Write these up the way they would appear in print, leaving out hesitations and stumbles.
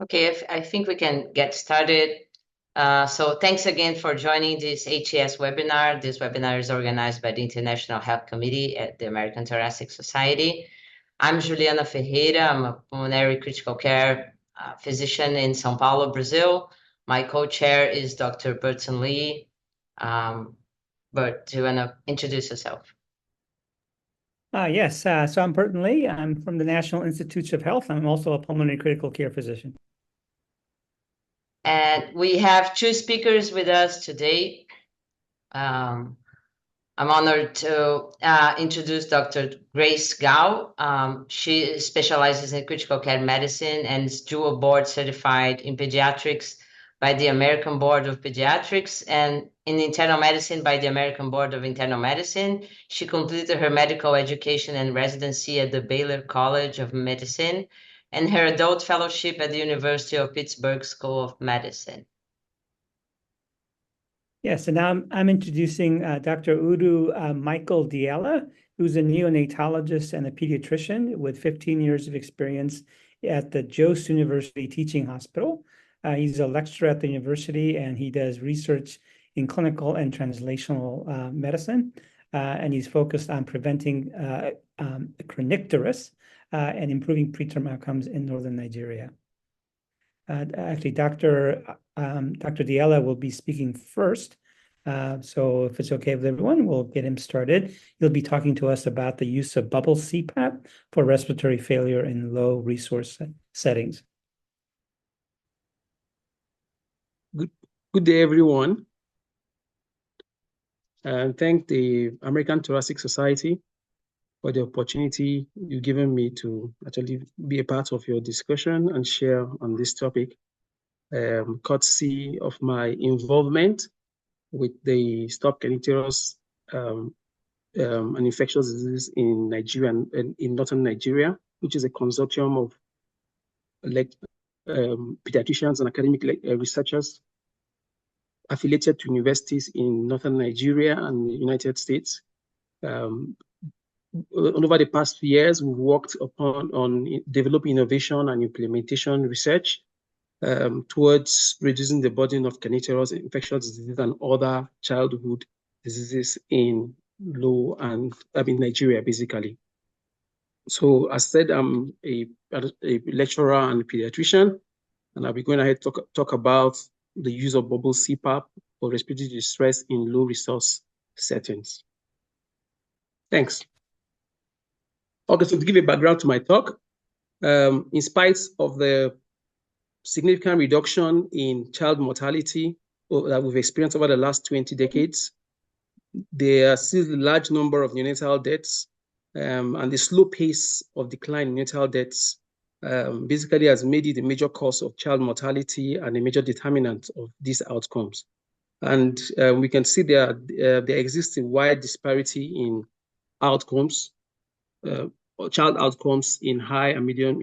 Okay, I think we can get started. So thanks again for joining this ATS webinar. This webinar is organized by the International Health Committee at the American Thoracic Society. I'm Juliana Ferreira. I'm a pulmonary critical care physician in São Paulo, Brazil. My co-chair is Dr. Burton Lee. Bert, do you want to introduce yourself? Yes, so I'm Burton Lee. I'm from the National Institutes of Health. I'm also a pulmonary critical care physician. And we have two speakers with us today. I'm honored to introduce Dr. Grace Gao. She specializes in critical care medicine and is dual board certified in pediatrics by the American Board of Pediatrics and in internal medicine by the American Board of Internal Medicine. She completed her medical education and residency at the Baylor College of Medicine and her adult fellowship at the University of Pittsburgh School of Medicine. Yes, and now I'm introducing Dr. Udo Michael Diella, who's a neonatologist and a pediatrician with 15 years of experience at the Jost University Teaching Hospital. He's a lecturer at the university, and he does research in clinical and translational medicine, and he's focused on preventing chronicterus and improving preterm outcomes in northern Nigeria. Actually, Dr. Diella will be speaking first. So if it's okay with everyone, we'll get him started. He'll be talking to us about the use of bubble CPAP for respiratory failure in low resource settings. Good day, everyone. And thank the American Thoracic Society for the opportunity you've given me to actually be a part of your discussion and share on this topic, courtesy of my involvement with the Stop Canisterus and infectious disease in Nigeria and in northern Nigeria, which is a consortium of pediatricians and academic researchers affiliated to universities in northern Nigeria and the United States. Over the past few years, we've worked on developing innovation and implementation research towards reducing the burden of canisterous infectious disease and other childhood diseases in Nigeria, basically. So as said, I'm a lecturer and a pediatrician, and I'll be going ahead to talk about the use of bubble CPAP for respiratory distress in low resource settings. Thanks. Okay, so to give a background to my talk, in spite of the significant reduction in child mortality that we've experienced over the last 20 decades, there are still a large number of neonatal deaths, and the slow pace of decline in neonatal deaths basically has made it a major cause of child mortality and a major determinant of these outcomes. And we can see there exists a wide disparity in outcomes, child outcomes in high and medium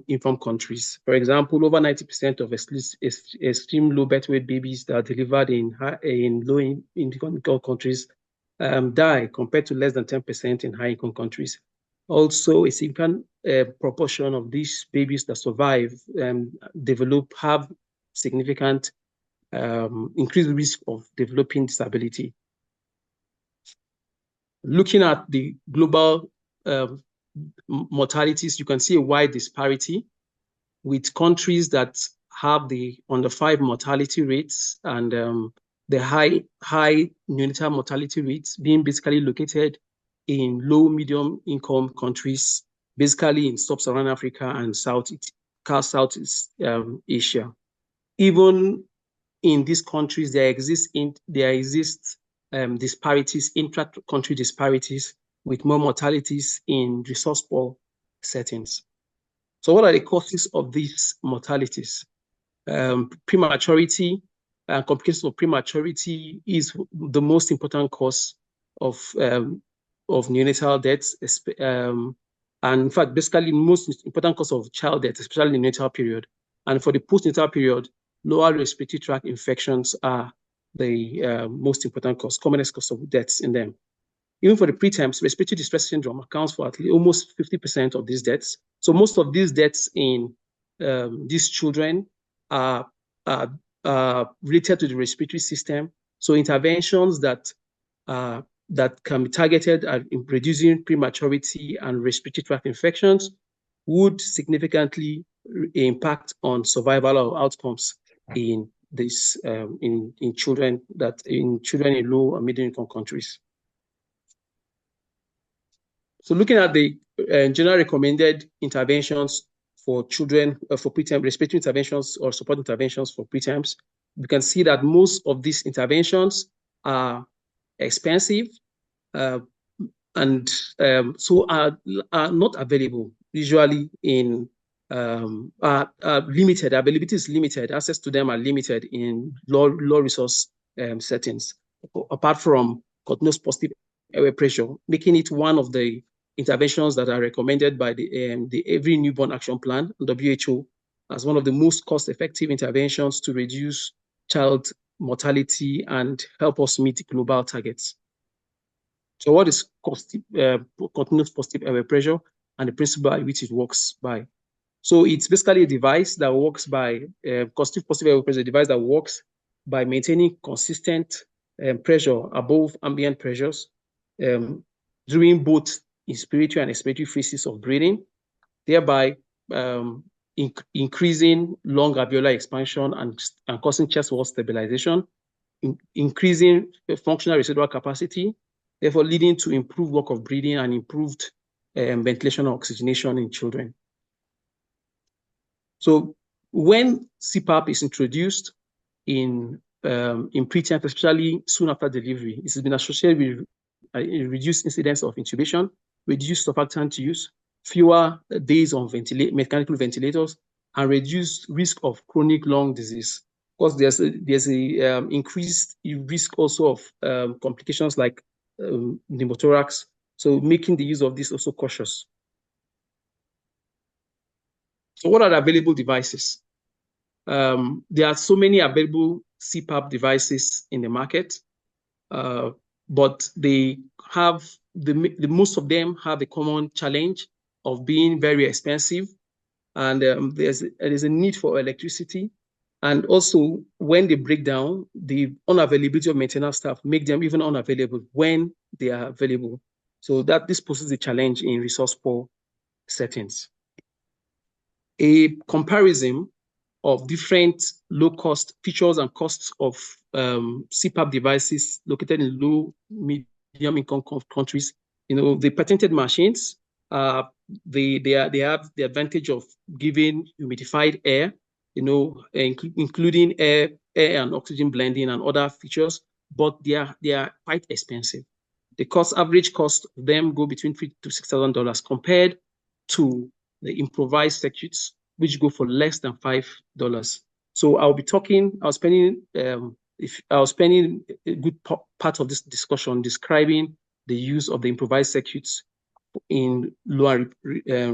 income countries. For example, over 90% of extreme low birth weight babies that are delivered in low income countries die, compared to less than 10% in high income countries. Also, a significant proportion of these babies that survive have significant increased risk of developing disability. Looking at the global mortalities, you can see a wide disparity, with countries that have the under 5 mortality rates and the high neonatal mortality rates being basically located in low medium income countries, basically in sub-Saharan Africa and Southeast Asia. Even in these countries, there exist disparities, intra-country disparities, with more mortalities in resource-poor settings. So what are the causes of these mortalities? Prematurity and complications of prematurity is the most important cause of neonatal deaths, and in fact, basically the most important cause of child death, especially in the neonatal period. And for the postnatal period, lower respiratory tract infections are the most important cause, commonest cause of deaths in them. Even for the preterms, respiratory distress syndrome accounts for almost 50% of these deaths. So most of these deaths in these children are related to the respiratory system. So interventions that can be targeted at reducing prematurity and respiratory tract infections would significantly impact on survival or outcomes in this in children in low and middle income countries. So looking at the general recommended interventions for children for preterm respiratory interventions or support interventions for preterms, we can see that most of these interventions are expensive and so are not available usually in limited. Availability is limited. Access to them are limited in low resource settings. Apart from continuous positive airway pressure, making it one of the interventions that are recommended by the Every Newborn Action Plan, WHO, as one of the most cost-effective interventions to reduce child mortality and help us meet global targets. So what is continuous positive airway pressure and the principle by which it works by? So it's basically a device that works by continuous positive airway pressure, a device that works by maintaining consistent pressure above ambient pressures during both inspiratory and expiratory phases of breathing, thereby increasing lung alveolar expansion and causing chest wall stabilization, increasing functional residual capacity, therefore leading to improved work of breathing and improved ventilation and oxygenation in children. So when CPAP is introduced in preterm, especially soon after delivery, it has been associated with a reduced incidence of intubation, reduced surfactant use, fewer days on mechanical ventilators, and reduced risk of chronic lung disease. Because there's a increased risk also of complications like pneumothorax, so making the use of this also cautious. So what are the available devices? There are so many available CPAP devices in the market, but they have most of them have a common challenge of being very expensive, and there's a need for electricity. And also, when they break down, the unavailability of maintenance staff make them even unavailable when they are available. So this poses a challenge in resource poor settings. A comparison of different low-cost features and costs of CPAP devices located in low, medium-income countries. The patented machines, they have the advantage of giving humidified air, including air and oxygen blending and other features, but they are quite expensive. The average cost of them go between $3,000 to $6,000 compared to the improvised circuits, which go for less than $5. So I was spending a good part of this discussion describing the use of the improvised circuits in low and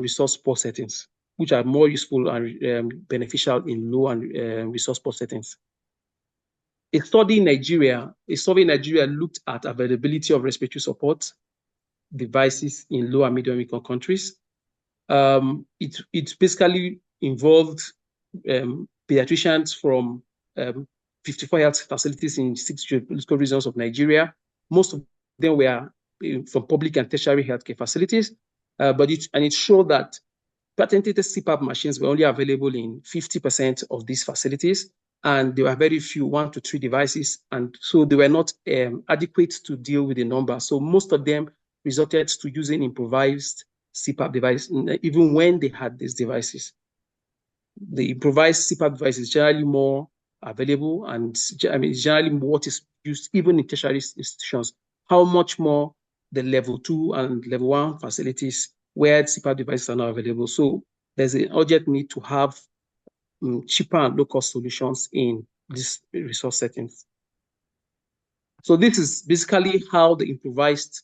resource poor settings, which are more useful and beneficial in low and resource poor settings. A survey in Nigeria looked at availability of respiratory support devices in low and medium income countries. It basically involved pediatricians from 54 health facilities in 6 geographical regions of Nigeria. Most of them were from public and tertiary healthcare facilities, but it showed that patented CPAP machines were only available in 50% of these facilities, and there were very few, 1 to 3 devices, and so they were not adequate to deal with the number. So most of them resorted to using improvised CPAP device, even when they had these devices. The improvised CPAP device is generally more available, and generally what is used even in tertiary institutions. How much more the level 2 and level 1 facilities where CPAP devices are not available. So there's an urgent need to have cheaper and low-cost solutions in these resource settings. So this is basically how the improvised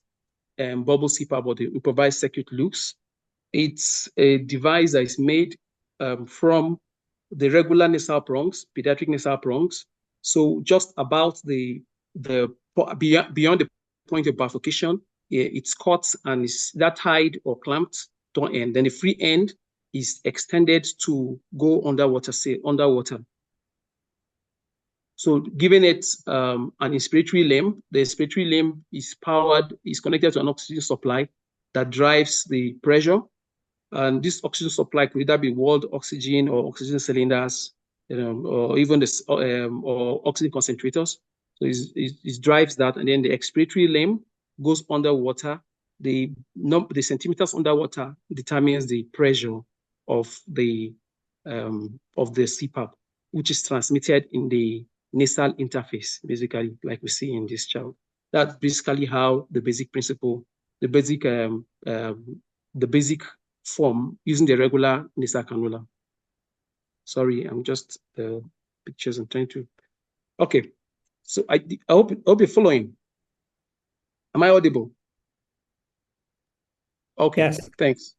bubble CPAP or the improvised circuit looks. It's a device that is made from the regular nasal prongs, pediatric nasal prongs. So just about beyond the point of bifurcation, it's cut and is that tied or clamped to end. Then the free end is extended to go underwater, say underwater. So giving it an inspiratory limb, the inspiratory limb is connected to an oxygen supply that drives the pressure. And this oxygen supply could either be walled oxygen or oxygen cylinders, or even this or oxygen concentrators. So it drives that, and then the expiratory limb goes underwater. The centimeters underwater determines the pressure of the CPAP, which is transmitted in the nasal interface, basically, like we see in this chart. That's basically how the basic principle, the basic form using the regular nasal cannula. Sorry, I'm just the pictures I'm trying to. Okay, so I hope you're following. Am I audible? Okay, yes. Thanks.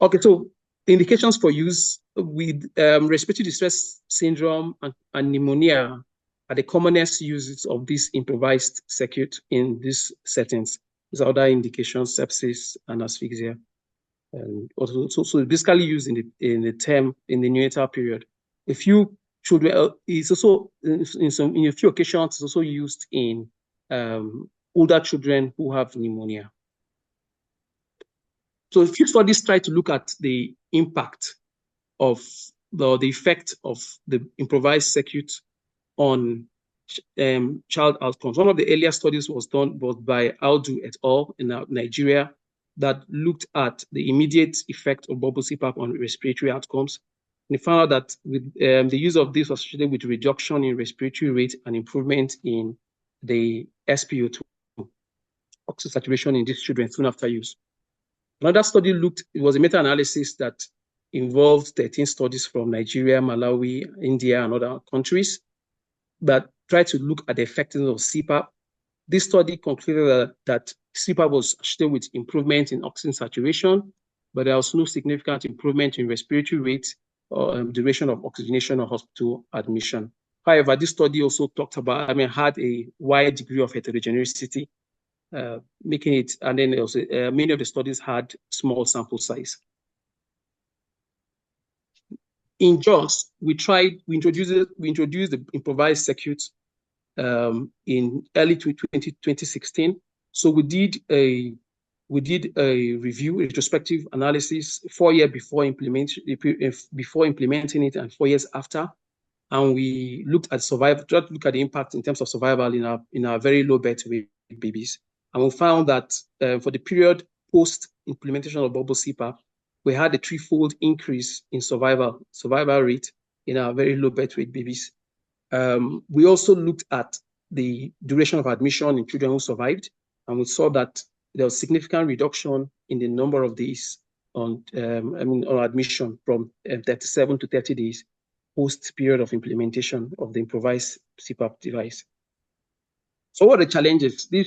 Okay, so indications for use with respiratory distress syndrome and pneumonia are the commonest uses of this improvised circuit in these settings. There's other indications, sepsis and asphyxia. And also, so basically used in the neonatal period. A few children, it's also in a few occasions, it's also used in older children who have pneumonia. So a few studies try to look at the impact of the effect of the improvised circuit on child outcomes. One of the earlier studies was by Aldu et al. In Nigeria that looked at the immediate effect of bubble CPAP on respiratory outcomes. And they found out that with the use of this was associated with reduction in respiratory rate and improvement in the SpO2 oxygen saturation in these children soon after use. Another study it was a meta-analysis that involved 13 studies from Nigeria, Malawi, India, and other countries that tried to look at the effectiveness of CPAP. This study concluded that CPAP was associated with improvement in oxygen saturation, but there was no significant improvement in respiratory rate or duration of oxygenation or hospital admission. However, this study also had a wide degree of heterogeneity, making it, and then also many of the studies had small sample size. In JAWS, we introduced the improvised circuit in early 2016. So we did a review, a retrospective analysis 4 years before implementing it and 4 years after, and we looked at survival. Tried to look at the impact in terms of survival in our very low birth weight babies, and we found that for the period post implementation of bubble CPAP, we had a 3-fold increase in survival rate in our very low birth weight babies. We also looked at the duration of admission in children who survived, and we saw that there was significant reduction in the number of days on admission from 37 to 30 days post period of implementation of the improvised CPAP device. So what are the challenges? The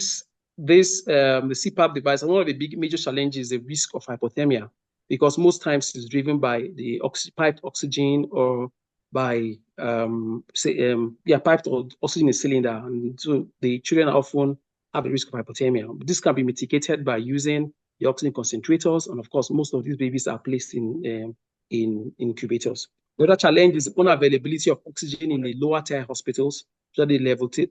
CPAP device, one of the big major challenges is the risk of hypothermia, because most times it's driven by the piped oxygen or by piped oxygen in cylinder, and so the children often have a risk of hypothermia. This can be mitigated by using the oxygen concentrators, and of course, most of these babies are placed in incubators. The other challenge is unavailability of oxygen in the lower tier hospitals, the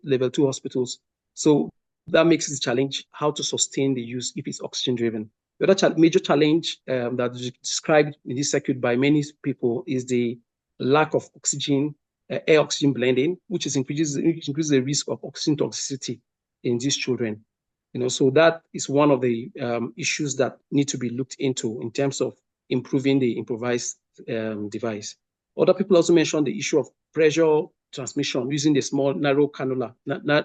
level 2 hospitals. So that makes it a challenge how to sustain the use if it's oxygen driven. The other major challenge that is described in this circuit by many people is the lack of oxygen, air oxygen blending, which increases the risk of oxygen toxicity in these children. So that is one of the issues that need to be looked into in terms of improving the improvised device. Other people also mentioned the issue of pressure transmission using the small narrow cannula,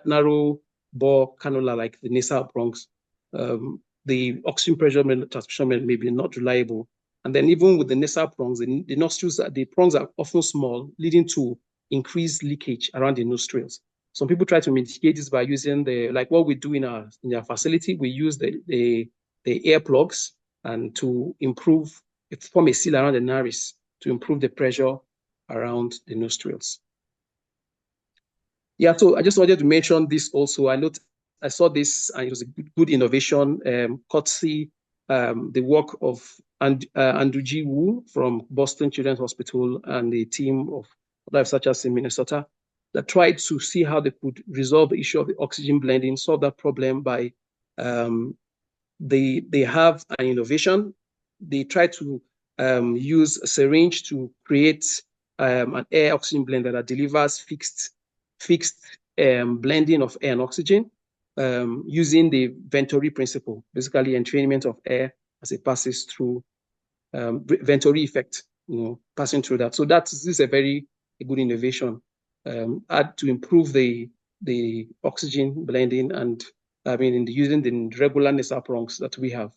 narrow bore cannula like the nasal prongs. The oxygen pressure transmission may be not reliable. And then even with the nasal prongs, the nostrils, the prongs are often small, leading to increased leakage around the nostrils. Some people try to mitigate this by using like what we do in our facility. We use the air plugs and to form a seal around the nares to improve the pressure around the nostrils. Yeah, so I just wanted to mention this also. I saw this and it was a good innovation, courtesy the work of Andrew G. Wu from Boston Children's Hospital and a team of life researchers in Minnesota that tried to see how they could resolve the issue of the oxygen blending, solve that problem by they have an innovation. They try to use a syringe to create an air oxygen blender that delivers fixed blending of air and oxygen using the Venturi principle, basically entrainment of air as it passes through Venturi effect, passing through that. So this is a very good innovation to improve the oxygen blending and using the regular nasal prongs that we have.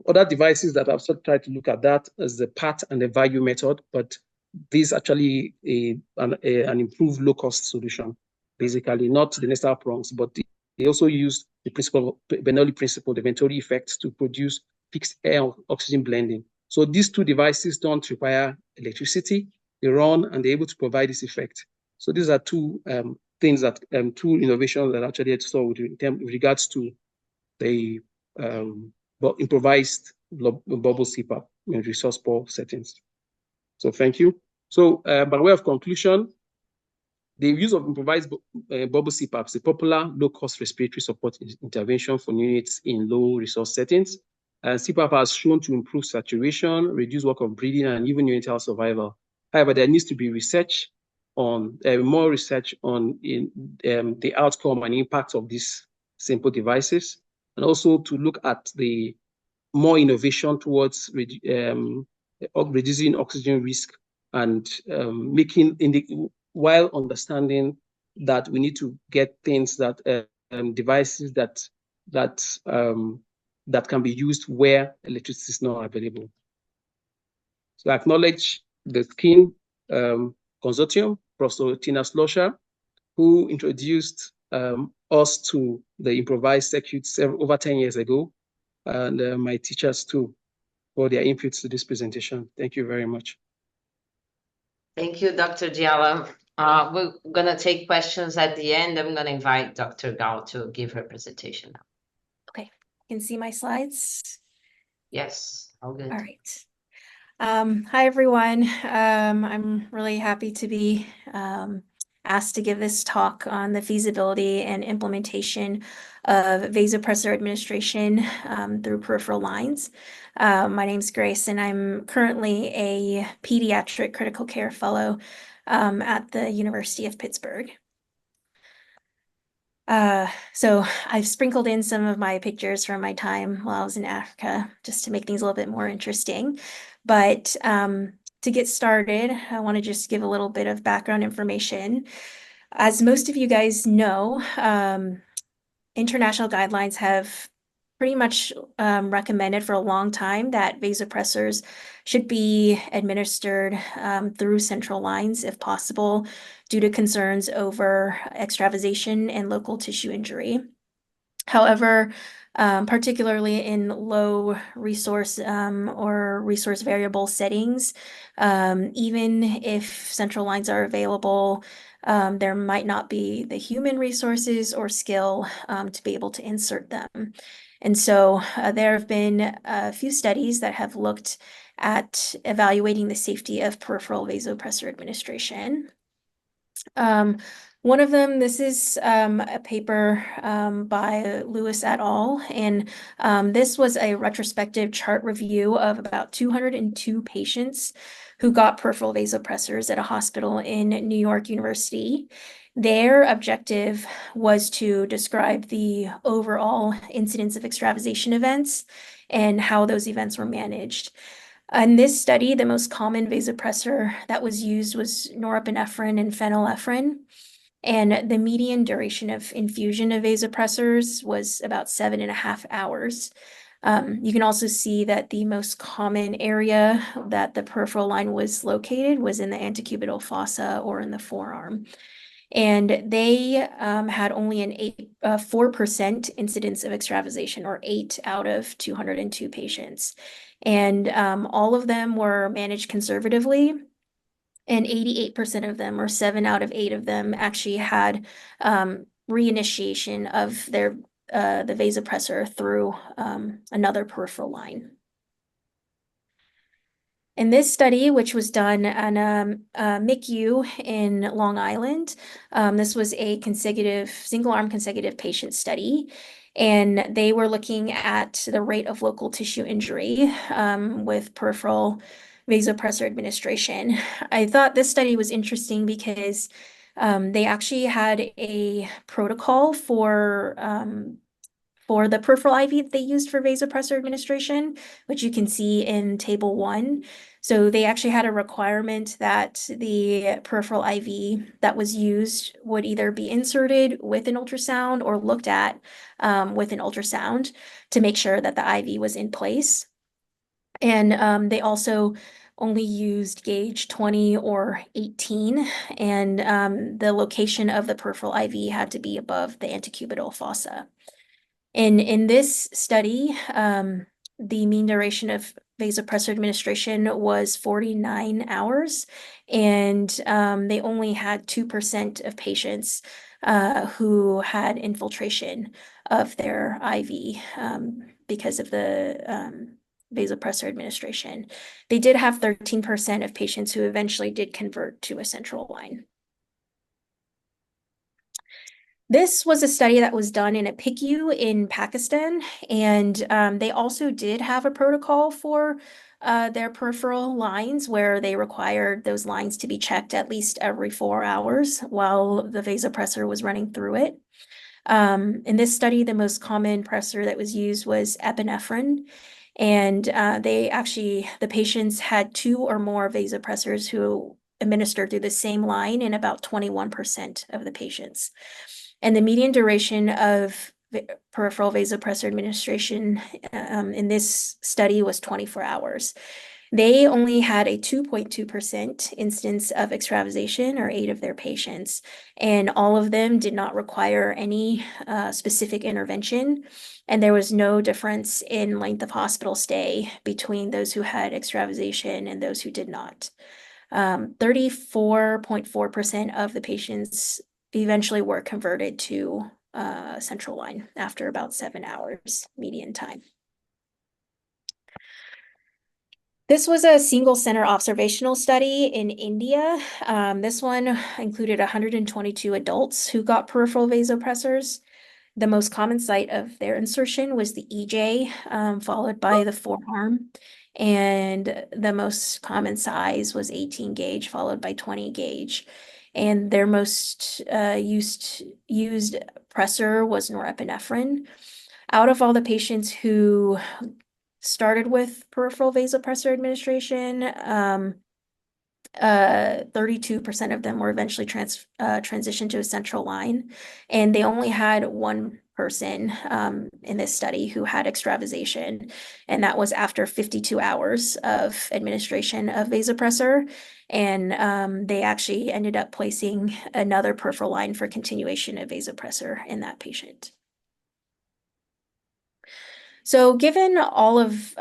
Other devices that I've also tried to look at that as the PAT and the value method, but this actually an improved low-cost solution, basically not the nasal prongs, but they also use the principle, Bernoulli principle, the Venturi effect to produce fixed air oxygen blending. So these two devices don't require electricity. They run and they're able to provide this effect. So these are two things that two innovations that actually I saw with regards to the improvised bubble CPAP in resource poor settings. So thank you. So by way of conclusion, the use of improvised bubble CPAP is a popular low-cost respiratory support intervention for units in low-resource settings. CPAP has shown to improve saturation, reduce work of breathing, and even neonatal survival. However, there needs to be more research on the outcome and impact of these simple devices, and also to look at the more innovation towards reducing oxygen risk and while understanding that we need to get things that devices that can be used where electricity is not available. So I acknowledge the SKIN consortium, Professor Tina Slosher, who introduced us to the improvised circuits over 10 years ago, and my teachers too, for their inputs to this presentation. Thank you very much. Thank you, Dr. Diala. We're going to take questions at the end. I'm going to invite Dr. Gao to give her presentation now. Okay, you can see my slides? Yes, all good. All right. Hi, everyone. I'm really happy to be asked to give this talk on the feasibility and implementation of vasopressor administration through peripheral lines. My name's Grace, and I'm currently a pediatric critical care fellow at the University of Pittsburgh. So I've sprinkled in some of my pictures from my time while I was in Africa, just to make things a little bit more interesting. But to get started, I want to just give a little bit of background information. As most of you guys know, international guidelines have pretty much recommended for a long time that vasopressors should be administered through central lines if possible, due to concerns over extravasation and local tissue injury. However, particularly in low resource or resource variable settings, even if central lines are available, there might not be the human resources or skill to be able to insert them. And so there have been a few studies that have looked at evaluating the safety of peripheral vasopressor administration. One of them, this is a paper by Lewis et al. And this was a retrospective chart review of about 202 patients who got peripheral vasopressors at a hospital in New York University. Their objective was to describe the overall incidence of extravasation events and how those events were managed. In this study, the most common vasopressor that was used was norepinephrine and phenylephrine, and the median duration of infusion of vasopressors was about 7.5 hours. You can also see that the most common area that the peripheral line was located was in the antecubital fossa or in the forearm. And they had only a 4% incidence of extravasation, or 8 out of 202 patients. And all of them were managed conservatively, and 88% of them, or 7 out of 8 of them, actually had reinitiation of the vasopressor through another peripheral line. In this study, which was done on a MICU in Long Island, this was a single-arm consecutive patient study, and they were looking at the rate of local tissue injury with peripheral vasopressor administration. I thought this study was interesting because they actually had a protocol for the peripheral IV that they used for vasopressor administration, which you can see in table 1. So they actually had a requirement that the peripheral IV that was used would either be inserted with an ultrasound or looked at with an ultrasound to make sure that the IV was in place. And they also only used gauge 20 or 18, and the location of the peripheral IV had to be above the antecubital fossa. In this study, the mean duration of vasopressor administration was 49 hours, and they only had 2% of patients who had infiltration of their IV because of the vasopressor administration. They did have 13% of patients who eventually did convert to a central line. This was a study that was done in a PICU in Pakistan, and they also did have a protocol for their peripheral lines where they required those lines to be checked at least every 4 hours while the vasopressor was running through it. In this study, the most common pressor that was used was epinephrine, and the patients had 2 or more vasopressors who administered through the same line in about 21% of the patients. And the median duration of peripheral vasopressor administration in this study was 24 hours. They only had a 2.2% instance of extravasation, or 8 of their patients, and all of them did not require any specific intervention. And there was no difference in length of hospital stay between those who had extravasation and those who did not. 34.4% of the patients eventually were converted to central line after about 7 hours median time. This was a single center observational study in India. This one included 122 adults who got peripheral vasopressors. The most common site of their insertion was the EJ, followed by the forearm. And the most common size was 18 gauge, followed by 20 gauge. And their most used pressor was norepinephrine. Out of all the patients who started with peripheral vasopressor administration, 32% of them were eventually transitioned to a central line, and they only had 1 person in this study who had extravasation, and that was after 52 hours of administration of vasopressor, and they actually ended up placing another peripheral line for continuation of vasopressor in that patient. So given all of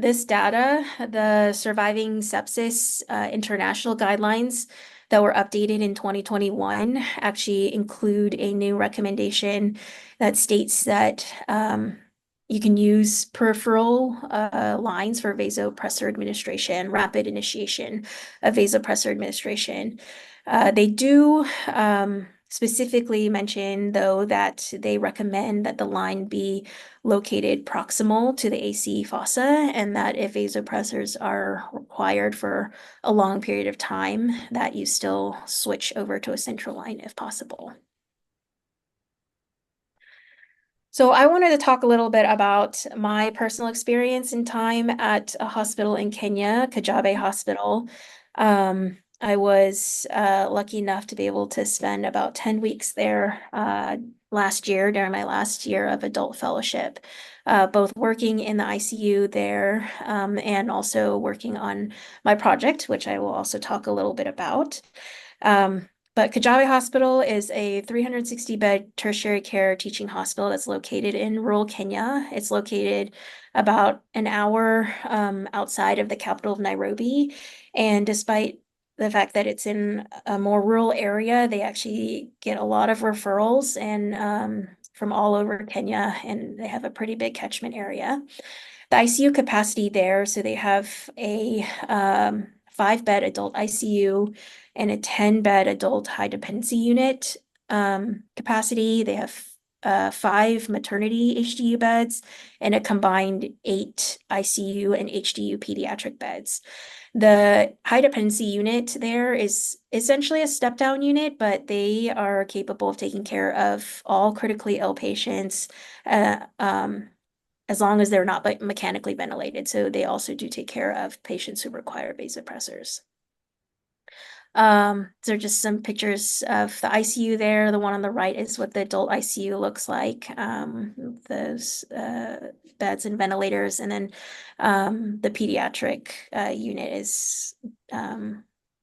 this data, the Surviving Sepsis International Guidelines that were updated in 2021 actually include a new recommendation that states that you can use peripheral lines for vasopressor administration, rapid initiation of vasopressor administration. They do specifically mention, though, that they recommend that the line be located proximal to the AC fossa, and that if vasopressors are required for a long period of time, that you still switch over to a central line if possible. So I wanted to talk a little bit about my personal experience and time at a hospital in Kenya, Kajabe Hospital. I was lucky enough to be able to spend about 10 weeks there last year, during my last year of adult fellowship, both working in the ICU there and also working on my project, which I will also talk a little bit about. But Kajabe Hospital is a 360-bed tertiary care teaching hospital that's located in rural Kenya. It's located about an hour outside of the capital of Nairobi. And despite the fact that it's in a more rural area, they actually get a lot of referrals and from all over Kenya, and they have a pretty big catchment area. The ICU capacity there, so they have a 5-bed adult ICU and a 10-bed adult high dependency unit capacity. They have 5 maternity HDU beds and a combined 8 ICU and HDU pediatric beds. The high dependency unit there is essentially a step-down unit, but they are capable of taking care of all critically ill patients as long as they're not mechanically ventilated. So they also do take care of patients who require vasopressors. So just some pictures of the ICU there. The one on the right is what the adult ICU looks like. Those beds and ventilators, and then the pediatric unit is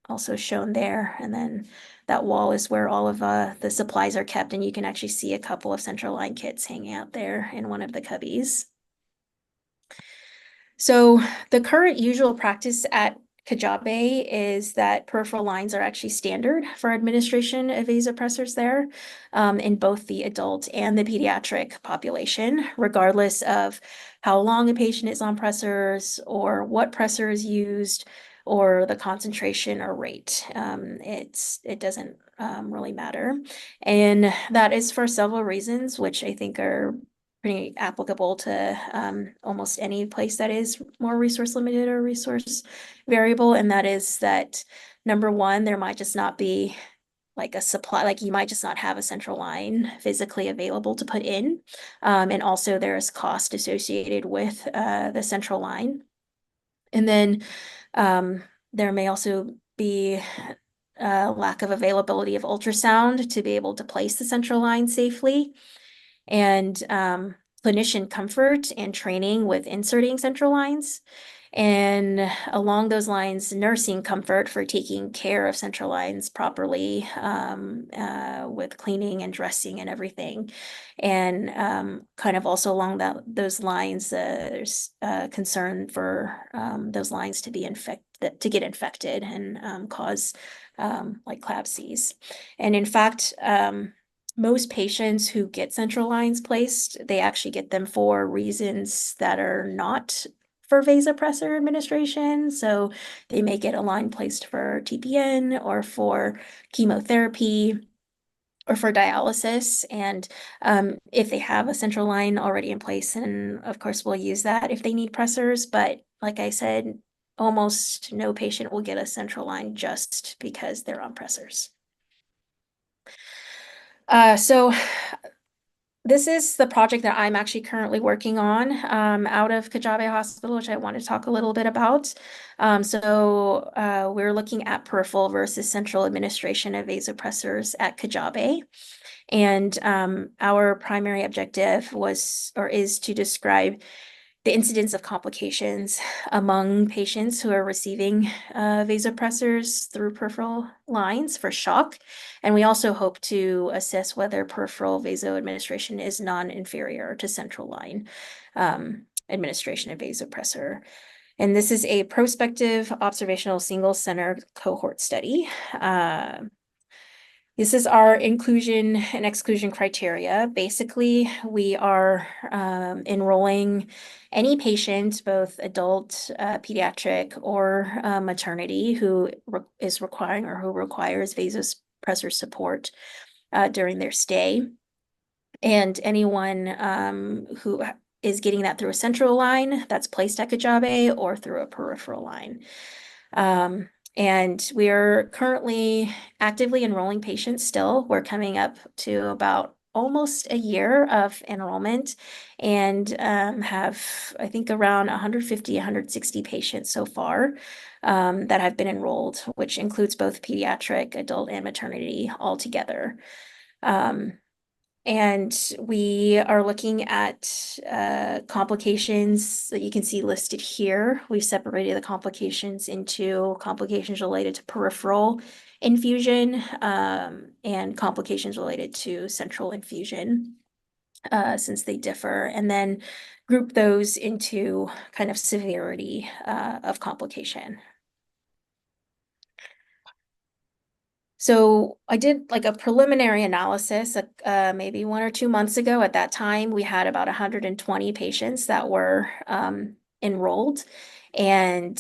also shown there. And then that wall is where all of the supplies are kept, and you can actually see a couple of central line kits hanging out there in one of the cubbies. So the current usual practice at Kajabe is that peripheral lines are actually standard for administration of vasopressors there in both the adult and the pediatric population, regardless of how long a patient is on pressors or what pressor is used or the concentration or rate. It doesn't really matter. And that is for several reasons, which I think are pretty applicable to almost any place that is more resource limited or resource variable. And that is that, number one, there might just not be like a supply, like you might just not have a central line physically available to put in. And also there's cost associated with the central line. And then there may also be lack of availability of ultrasound to be able to place the central line safely. And clinician comfort and training with inserting central lines. And along those lines, nursing comfort for taking care of central lines properly with cleaning and dressing and everything. And kind of also along those lines, there's concern for those lines to get infected and cause like CLABSIs. And in fact, most patients who get central lines placed, they actually get them for reasons that are not for vasopressor administration. So they may get a line placed for TPN or for chemotherapy or for dialysis. And if they have a central line already in place, and of course we'll use that if they need pressors. But like I said, almost no patient will get a central line just because they're on pressors. So this is the project that I'm actually currently working on out of Kajabe Hospital, which I want to talk a little bit about. We're looking at peripheral versus central administration of vasopressors at Kajabe. And our primary objective is to describe the incidence of complications among patients who are receiving vasopressors through peripheral lines for shock. And we also hope to assess whether peripheral vaso administration is non-inferior to central line administration of vasopressor. And this is a prospective observational single center cohort study. This is our inclusion and exclusion criteria. Basically, we are enrolling any patient, both adult, pediatric, or maternity who is requiring or who requires vasopressor support during their stay. And anyone who is getting that through a central line that's placed at Kajabe or through a peripheral line. And we are currently actively enrolling patients still. We're coming up to about almost a year of enrollment and have, I think, around 150, 160 patients so far that have been enrolled, which includes both pediatric, adult, and maternity all together. And we are looking at complications that you can see listed here. We've separated the complications into complications related to peripheral infusion and complications related to central infusion, since they differ, and then group those into kind of severity of complication. So I did like a preliminary analysis maybe 1 or 2 months ago. At that time, we had about 120 patients that were enrolled. And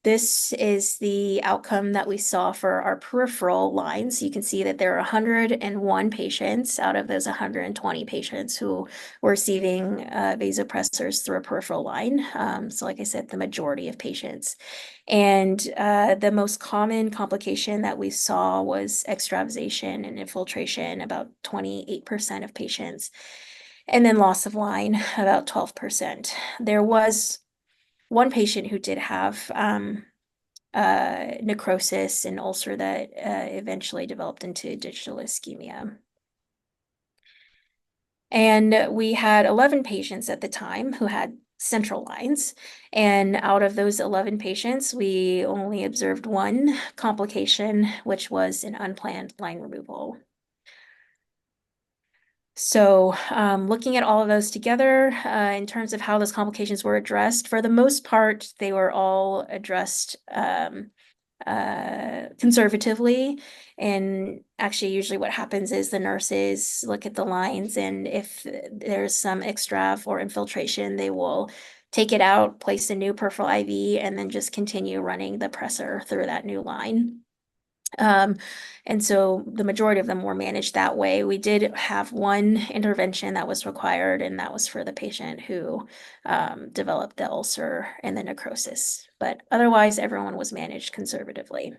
this is the outcome that we saw for our peripheral lines. You can see that there are 101 patients out of those 120 patients who were receiving vasopressors through a peripheral line. So like I said, the majority of patients. And the most common complication that we saw was extravasation and infiltration, about 28% of patients. And then loss of line, about 12%. There was one patient who did have necrosis and ulcer that eventually developed into digital ischemia. And we had 11 patients at the time who had central lines. And out of those 11 patients, we only observed one complication, which was an unplanned line removal. So looking at all of those together, in terms of how those complications were addressed, for the most part, they were all addressed conservatively. And actually, usually what happens is the nurses look at the lines, and if there's some extrav or infiltration, they will take it out, place a new peripheral IV, and then just continue running the presser through that new line. And so the majority of them were managed that way. We did have one intervention that was required, and that was for the patient who developed the ulcer and the necrosis. But otherwise, everyone was managed conservatively.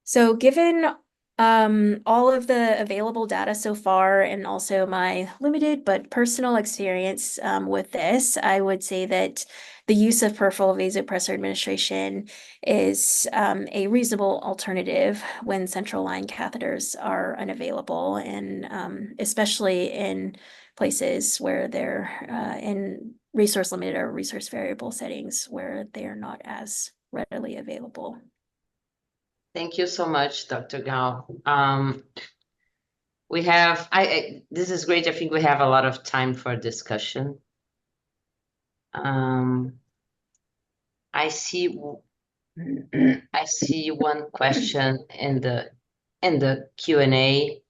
So given all of the available data so far, and also my limited but personal experience with this, I would say that the use of peripheral vasopressor administration is a reasonable alternative when central line catheters are unavailable, and especially in places where they're in resource limited or resource variable settings where they are not as readily available. Thank you so much, Dr. Gao. We have, this is great. I think we have a lot of time for discussion. I see one question in the Q&A.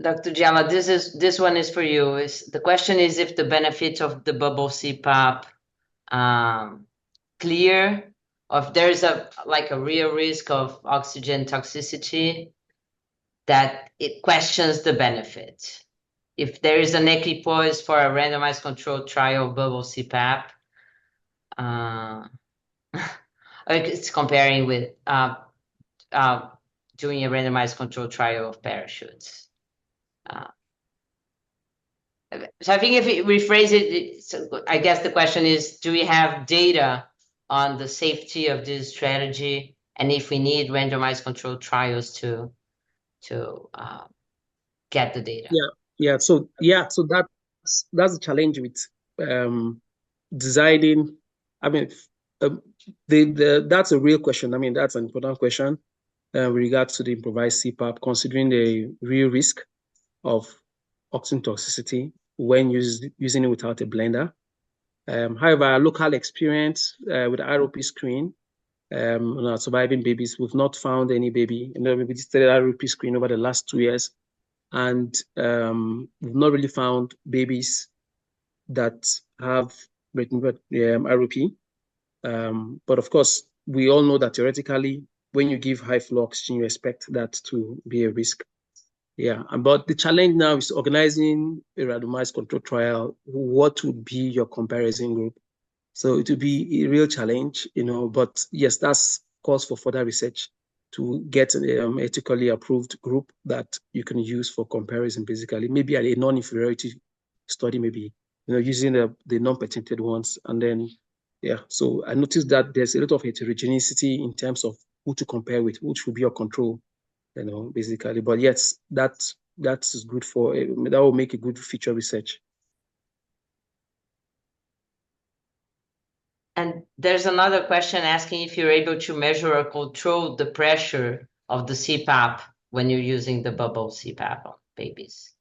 Dr. Jala, this one is for you. The question is if the benefits of the bubble CPAP clear, or if there's a real risk of oxygen toxicity, that it questions the benefit. If there is an equipoise for a randomized controlled trial of bubble CPAP, it's comparing with doing a randomized controlled trial of parachutes. So I think if we rephrase it, I guess the question is, do we have data on the safety of this strategy, and if we need randomized controlled trials to get the data? So that's the challenge with designing. I mean, that's a real question. I mean, that's an important question with regards to the improvised CPAP, considering the real risk of oxygen toxicity when using it without a blender. However, our local experience with the ROP screen on our surviving babies, we've not found any baby. We studied ROP screen over the last 2 years, and we've not really found babies that have ROP. But of course, we all know that theoretically, when you give high flow oxygen, you expect that to be a risk. But the challenge now is organizing a randomized control trial. What would be your comparison group? So it will be a real challenge, but yes, that's cause for further research to get an ethically approved group that you can use for comparison, basically. Maybe a non-inferiority study, maybe, using the non-patented ones. And then, so I noticed that there's a lot of heterogeneity in terms of who to compare with, which will be your control, basically. But yes, that is good for, that will make a good future research. And there's another question asking if you're able to measure or control the pressure of the CPAP when you're using the bubble CPAP on babies.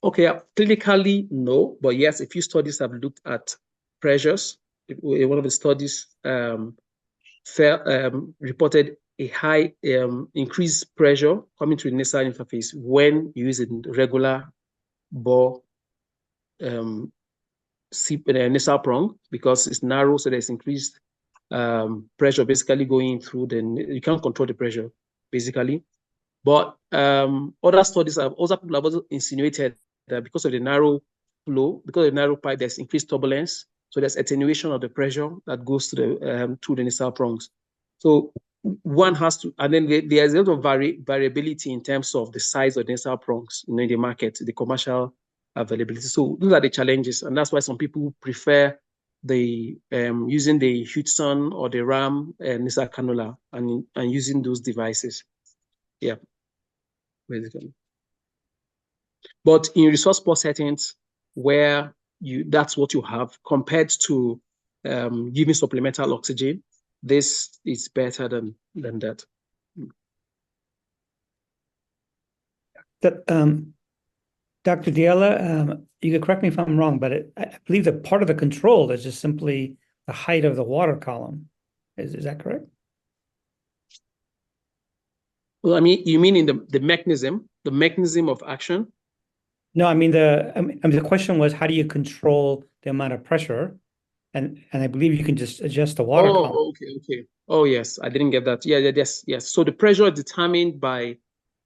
Okay, clinically, no, but yes, a few studies have looked at pressures. One of the studies reported a high increased pressure coming to the nasal interface when you use a regular bore nasal prong, because it's narrow, so there's increased pressure basically going through. Then you can't control the pressure basically. But other studies have also insinuated that because of the narrow flow, because of the narrow pipe, there's increased turbulence. So there's attenuation of the pressure that goes to the nasal prongs. So one has to, and then there's a lot of variability in terms of the size of the nasal prongs in the market, the commercial availability. So those are the challenges, and that's why some people prefer the using the Hudson or the RAM nasal cannula and using those devices. Yeah, basically. But in resource poor settings where that's what you have, compared to giving supplemental oxygen, this is better than that. Dr. Diella, you can correct me if I'm wrong, but I believe that part of the control is just simply the height of the water column. Is that correct? Well, I mean, you mean in the mechanism of action? No, I mean the question was, how do you control the amount of pressure? And I believe you can just adjust the water column. Oh, okay. Oh, yes, I didn't get that. Yes. So the pressure is determined by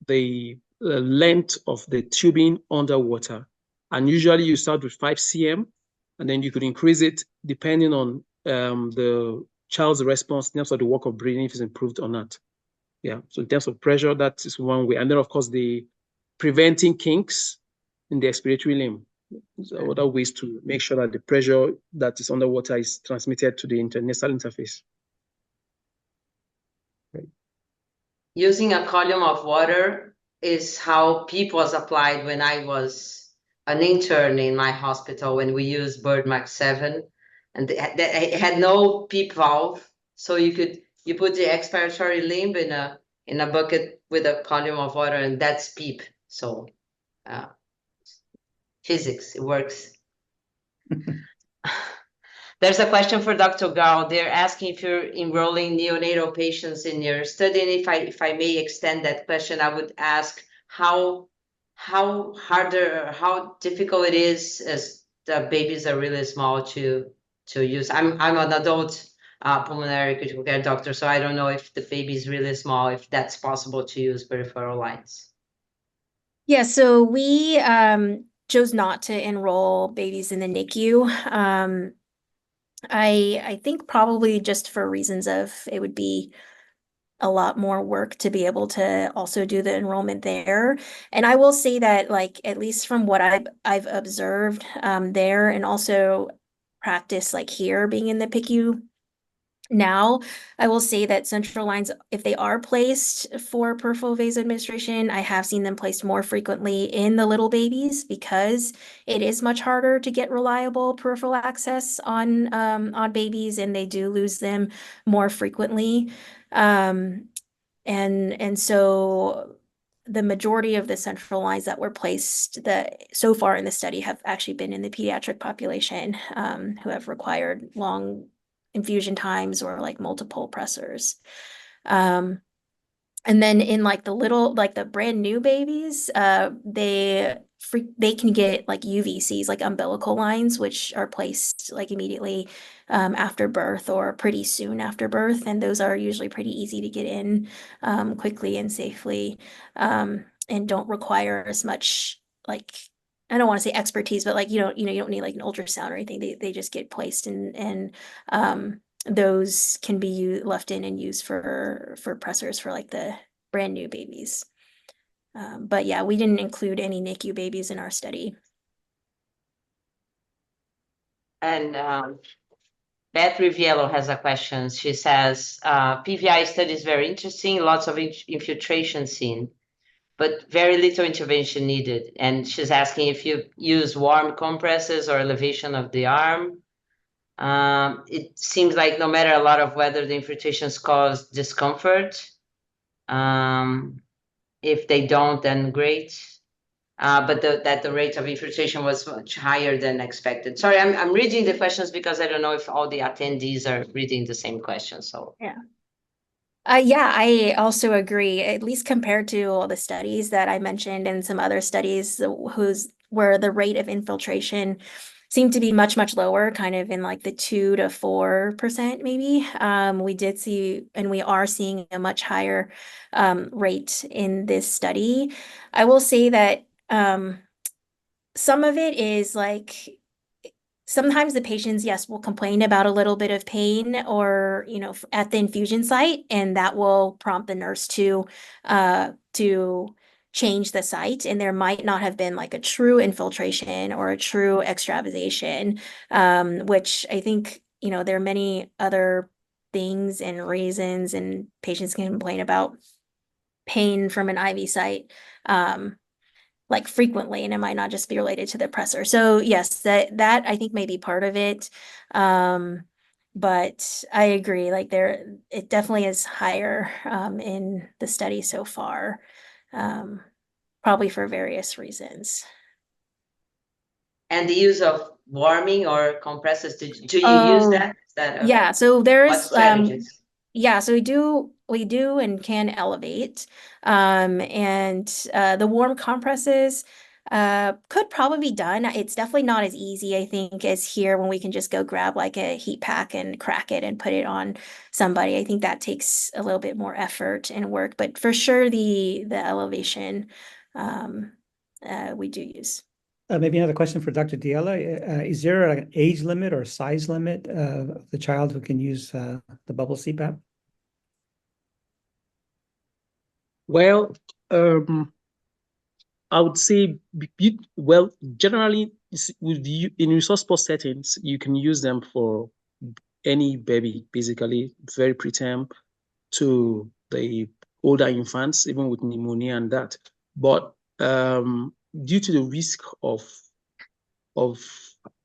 the length of the tubing underwater, and usually you start with 5 cm, and then you could increase it depending on the child's response in terms of the work of breathing, if it's improved or not. Yeah. So in terms of pressure, that is one way, and then of course the preventing kinks in the expiratory limb. So other ways to make sure that the pressure that is underwater is transmitted to the intranasal interface. Great. Using a column of water is how PEEP was applied when I was an intern in my hospital, when we used BirdMax 7, and it had no PEEP valve, so you put the expiratory limb in a bucket with a column of water, and that's PEEP. So physics, it works. There's a question for Dr. Gao. They're asking if you're enrolling neonatal patients in your study, and if I may extend that question, I would ask how difficult it is as the babies are really small to use. I'm an adult pulmonary critical care doctor, so I don't know if the baby is really small, if that's possible to use peripheral lines. Yeah, so we chose not to enroll babies in the NICU. I think probably just for reasons of it would be a lot more work to be able to also do the enrollment there. And I will say that, like, at least from what I've observed there, and also practice like here being in the PICU now, I will say that central lines, if they are placed for peripheral vasoadministration, I have seen them placed more frequently in the little babies, because it is much harder to get reliable peripheral access on babies, and they do lose them more frequently. And so the majority of the central lines that were placed that so far in the study have actually been in the pediatric population, who have required long infusion times or like multiple pressors. And then in like the brand new babies, they can get like UVCs, like umbilical lines, which are placed like immediately after birth or pretty soon after birth. And those are usually pretty easy to get in quickly and safely, and don't require as much, like, I don't want to say expertise, but like you don't need like an ultrasound or anything. They just get placed, and those can be left in and used for pressors for like the brand new babies. But yeah, we didn't include any NICU babies in our study. And Beth Riviello has a question. She says, PVI study is very interesting, lots of infiltration seen, but very little intervention needed. And she's asking if you use warm compresses or elevation of the arm. It seems like no matter a lot of weather, the infiltrations cause discomfort. If they don't, then great. But that the rate of infiltration was much higher than expected. Sorry, I'm reading the questions because I don't know if all the attendees are reading the same question. So yeah. Yeah, I also agree, at least compared to all the studies that I mentioned and some other studies where the rate of infiltration seemed to be much, much lower, kind of in like the 2 to 4% maybe. We did see, and we are seeing a much higher rate in this study. I will say that some of it is like sometimes the patients, yes, will complain about a little bit of pain or, at the infusion site, and that will prompt the nurse to change the site. And there might not have been like a true infiltration or a true extravasation, which I think, there are many other things and reasons, and patients can complain about pain from an IV site. Like frequently, and it might not just be related to the pressor. So yes, that I think may be part of it. But I agree, like it definitely is higher in the study so far, probably for various reasons. And the use of warming or compressors, do you use Oh, that? Is that yeah. So what there's strategies? yeah, so we do and can elevate. And the warm compresses could probably be done. It's definitely not as easy, I think, as here when we can just go grab like a heat pack and crack it and put it on somebody. I think that takes a little bit more effort and work, but for sure the elevation we do use. Maybe another question for Dr. Diella. Is there an age limit or size limit of the child who can use the bubble CPAP? Well, I would say, generally, in resource post settings, you can use them for any baby, basically, very preterm to the older infants, even with pneumonia and that. But due to the risk of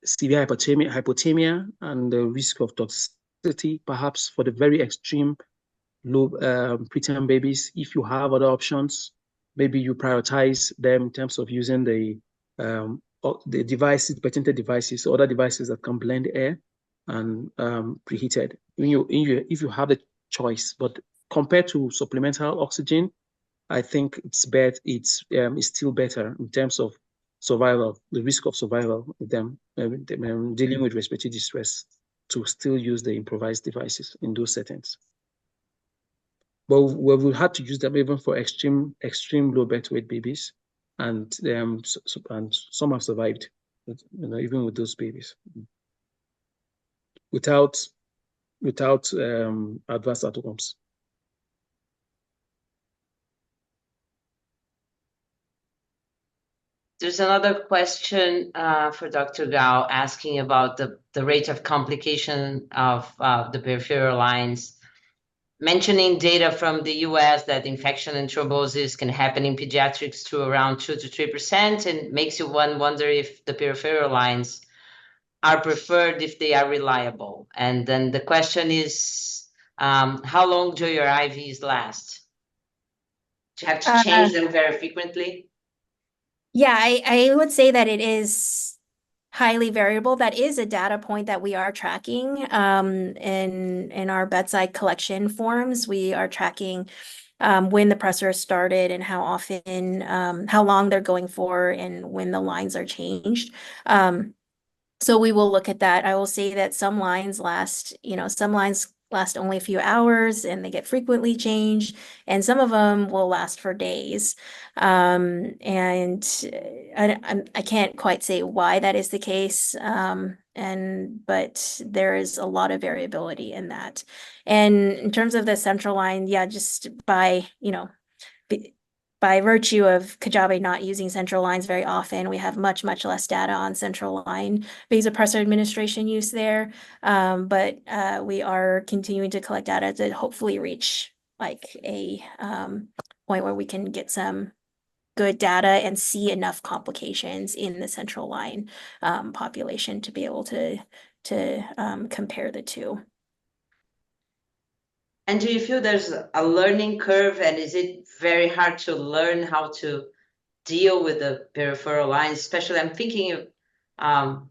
severe hypothemia and the risk of toxicity, perhaps for the very extreme low preterm babies, if you have other options, maybe you prioritize them in terms of using the devices, patented devices, other devices that can blend air and preheated. If you have the choice, but compared to supplemental oxygen, I think it's still better in terms of survival, the risk of survival with them dealing with respiratory distress, to still use the improvised devices in those settings. But we've had to use them even for extreme low birth weight babies, and some have survived, even with those babies, without adverse outcomes. There's another question for Dr. Gao asking about the rate of complication of the peripheral lines, mentioning data from the US that infection and thrombosis can happen in pediatrics to around 2 to 3%, and makes you wonder if the peripheral lines are preferred if they are reliable. And then the question is, how long do your IVs last? Do you have to change them very frequently? Yeah, I would say that it is highly variable. That is a data point that we are tracking in our bedside collection forms. We are tracking when the pressor started and how often, how long they're going for, and when the lines are changed. So we will look at that. I will say that some lines last only a few hours and they get frequently changed, and some of them will last for days. And I can't quite say why that is the case. But there is a lot of variability in that. And in terms of the central line, yeah, just by virtue of Kajabi not using central lines very often, we have much, much less data on central line vasopressor administration use there. But we are continuing to collect data to hopefully reach like a point where we can get some good data and see enough complications in the central line population to be able to compare the two. And do you feel there's a learning curve, and is it very hard to learn how to deal with the peripheral lines? Especially, I'm thinking of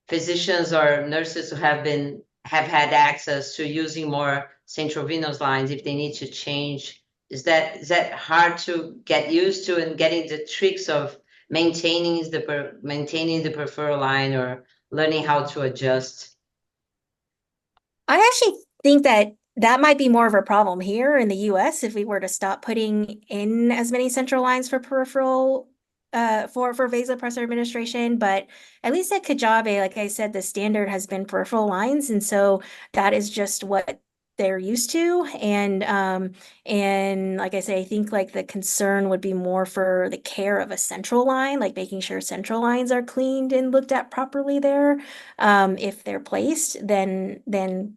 physicians or nurses who have been have had access to using more central venous lines, if they need to change, is that hard to get used to, and getting the tricks of maintaining the peripheral line, or learning how to adjust? I actually think that might be more of a problem here in the US if we were to stop putting in as many central lines for peripheral for vasopressor administration. But at least at Kajabe, like I said, the standard has been peripheral lines, and so that is just what they're used to. And like I say, I think like the concern would be more for the care of a central line, like making sure central lines are cleaned and looked at properly there, if they're placed, than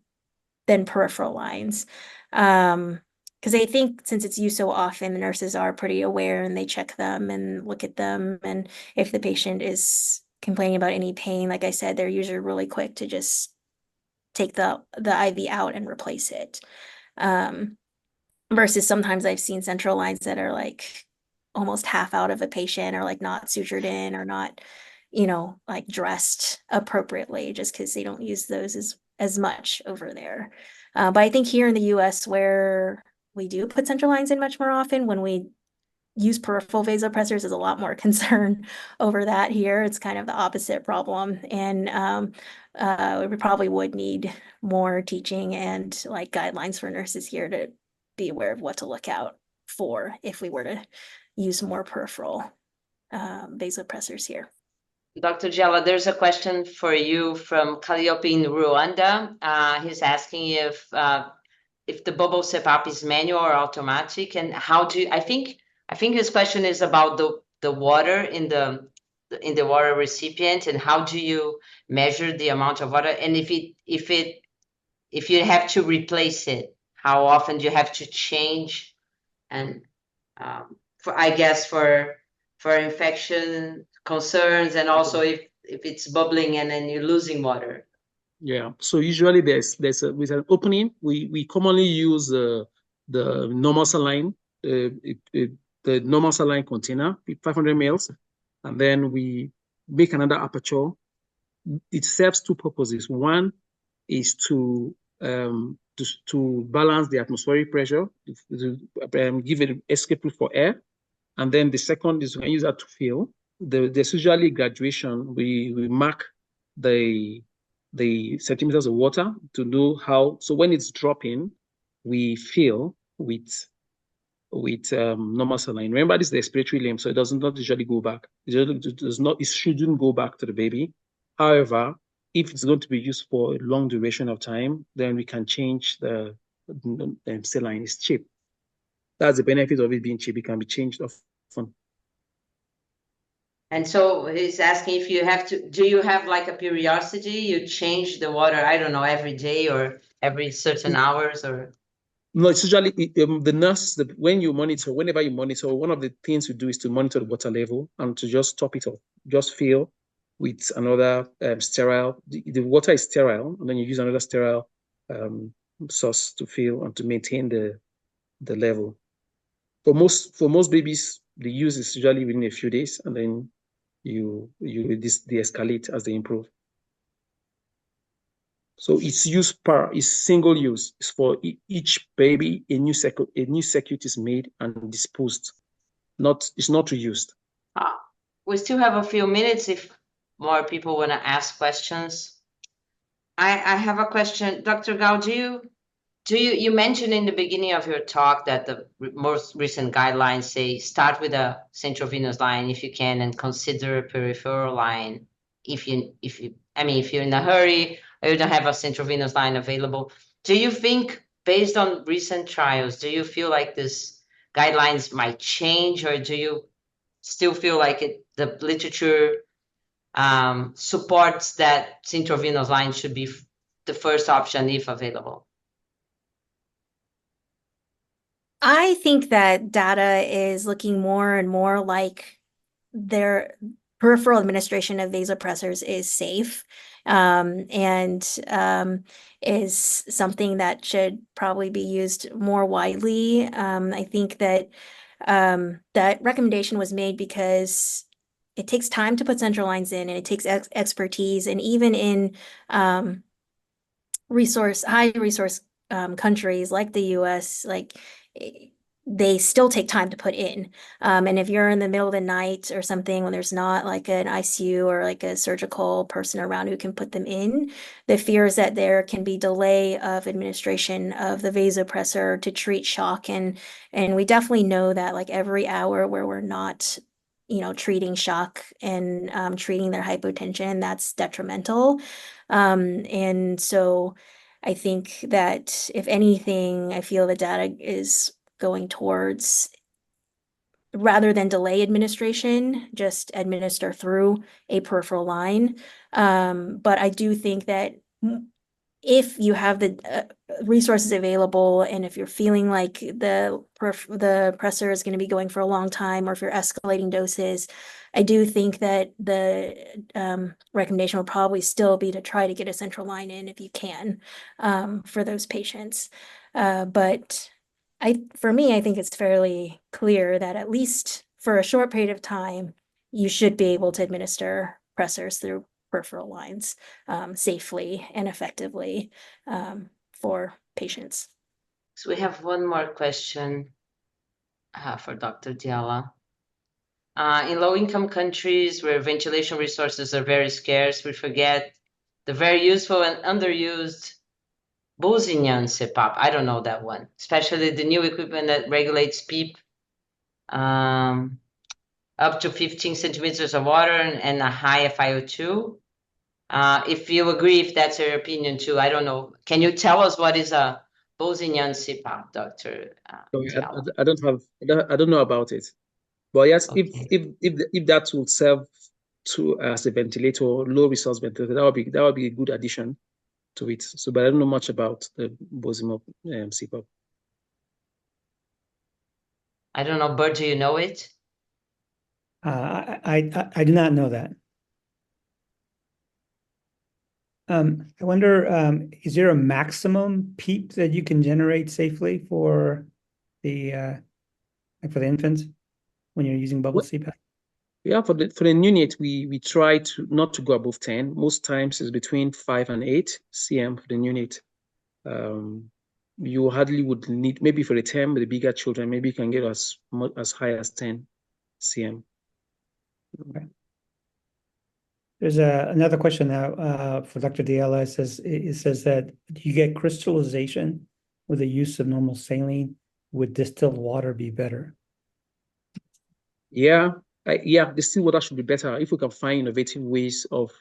peripheral lines. Because I think since it's used so often, the nurses are pretty aware and they check them and look at them. And if the patient is complaining about any pain, like I said, they're usually really quick to just take the IV out and replace it. Versus sometimes I've seen central lines that are like almost half out of a patient, or like not sutured in, or not, like dressed appropriately, just because they don't use those as much over there. But I think here in the US, where we do put central lines in much more often, when we use peripheral vasopressors, is a lot more concern over that. Here it's kind of the opposite problem, and we probably would need more teaching and like guidelines for nurses here to be aware of what to look out for if we were to use more peripheral vasopressors here. Dr. Jella, there's a question for you from Calliope in Rwanda. He's asking if the bubble CPAP is manual or automatic, and how do I think his question is about the water in the water recipient, and how do you measure the amount of water, and if you have to replace it, how often do you have to change, and for infection concerns, and also if it's bubbling and then you're losing water. Yeah, so usually with an opening, we commonly use the normal saline, the normal saline container, 500 mils, and then we make another aperture. It serves two purposes. One is to balance the atmospheric pressure, to give it escape route for air, and then the second is we can use that to fill. There's usually graduation. We mark the centimeters of water to know how. So when it's dropping, we fill with normal saline. Remember, this is the expiratory limb, so it does not usually go back. It shouldn't go back to the baby. However, if it's going to be used for a long duration of time, then we can change the saline. It's cheap. That's the benefit of it being cheap. It can be changed often. And so he's asking if you have to, do you have like a periodicity? You change the water, I don't know, every day or every certain hours, or? No, it's usually the nurse, whenever you monitor, one of the things you do is to monitor the water level and to just top it off. Just fill with another sterile, the water is sterile, and then you use another sterile source to fill and to maintain the level. For most babies, the use is usually within a few days, and then you de-escalate as they improve. So it's single use. It's for each baby. A new circuit is made and disposed. It's not reused. We still have a few minutes if more people want to ask questions. I have a question, Dr. Gao. You mentioned in the beginning of your talk that the most recent guidelines say start with a central venous line if you can, and consider a peripheral line if you're in a hurry or you don't have a central venous line available. Do you think, based on recent trials, do you feel like this guidelines might change, or do you still feel like the literature supports that central venous line should be the first option if available? I think that data is looking more and more like their peripheral administration of vasopressors is safe, and is something that should probably be used more widely. I think that that recommendation was made because it takes time to put central lines in, and it takes expertise, and even in high resource countries like the US, like they still take time to put in. And if you're in the middle of the night or something when there's not like an ICU or like a surgical person around who can put them in, the fear is that there can be delay of administration of the vasopressor to treat shock. And we definitely know that like every hour where we're not, treating shock and treating their hypotension, that's detrimental. And so I think that if anything, I feel the data is going towards, rather than delay administration, just administer through a peripheral line. But I do think that if you have the resources available, and if you're feeling like the pressor is going to be going for a long time, or if you're escalating doses, I do think that the recommendation will probably still be to try to get a central line in if you can, for those patients. But for me, I think it's fairly clear that at least for a short period of time, you should be able to administer pressors through peripheral lines safely and effectively for patients. So we have one more question for Dr. Diala. In low-income countries where ventilation resources are very scarce, we forget the very useful and underused Bosnian CPAP. I don't know that one, especially the new equipment that regulates PEEP up to 15 centimeters of water and a high FiO2. If you agree, if that's your opinion too, I don't know. Can you tell us what is a Bosnian CPAP, Dr. Diala? I don't know about it. But yes, Okay. if that will serve to as a ventilator, low resource ventilator, that would be a good addition to it. So, but I don't know much about the Bosnian CPAP. I don't know, Bert, do you know it? I do not know that. I wonder, is there a maximum PEEP that you can generate safely for the infants when you're using bubble CPAP? Yeah, for the neonate, we try to not to go above 10. Most times it's between 5 and 8 cm for the neonate. You hardly would need, maybe for the 10, with the bigger children, maybe you can get as high as 10 cm. Okay. There's another question now for Dr. Diala. It says that you get crystallization with the use of normal saline. Would distilled water be better? Yeah, distilled water should be better if we can find innovative ways of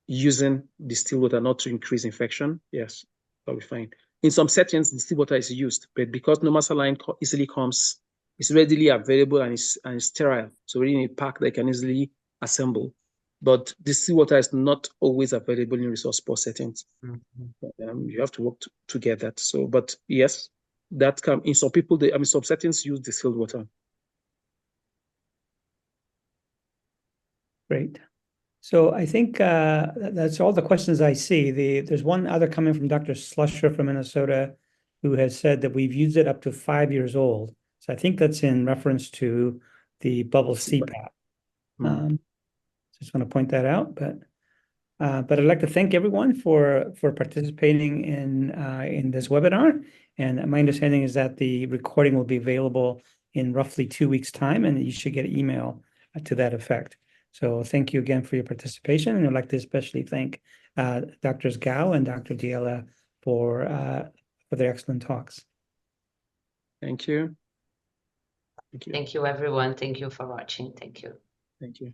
using distilled water not to increase infection. Yes, that'll be fine. In some settings, distilled water is used, but because normal saline easily comes, it's readily available and it's sterile. So we're in a pack that can easily assemble. But distilled water is not always available in resource poor settings. Mm-hmm. You have to work to get that. So, but yes, that can in some people. Some settings use distilled water. Great. So I think that's all the questions I see. There's one other coming from Dr. Slusher from Minnesota, who has said that we've used it up to 5 years old. So I think that's in reference to the bubble CPAP. Just want to point that out. But I'd like to thank everyone for participating in this webinar. And my understanding is that the recording will be available in roughly 2 weeks' time, and you should get an email to that effect. So thank you again for your participation, and I'd like to especially thank Drs. Gao and Dr. Diala for their excellent talks. Thank you. Thank you. Thank you, everyone. Thank you for watching. Thank you. Thank you.